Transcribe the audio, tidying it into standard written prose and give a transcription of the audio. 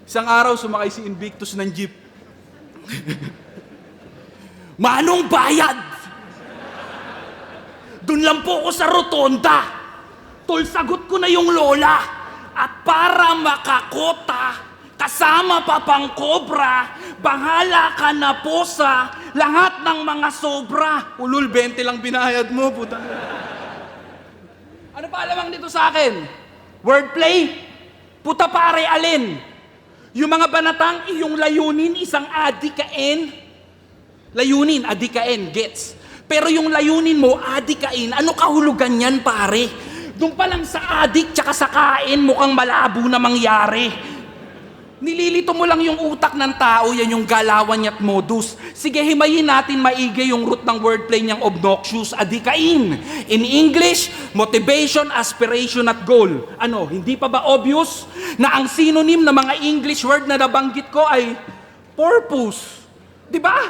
Isang araw, sumakay si Invictus ng jeep. Manong bayad! Doon lang po ako sa rotonda. Tol, sagot ko na yung lola. At para makakota, kasama pa pang kobra, bahala ka na po sa lahat ng mga sobra. Ulul, 20 lang binayad mo, puta. Ano pa alamang dito sa akin? Wordplay? Puta pare, alin? Yung mga banatang iyong layunin, isang adikain. Layunin, adikain, gets. Pero yung layunin mo, adikain, ano kahulugan yan, pare? Doon pa lang sa adik tsaka sa kain, mukhang malabo na mangyari. Nililito mo lang yung utak ng tao, yan yung galawan niya't modus. Sige, himayin natin maigi yung root ng wordplay niyang obnoxious, adikain. In English, motivation, aspiration at goal. Ano, hindi pa ba obvious na ang synonym ng mga English word na nabanggit ko ay purpose? Di ba?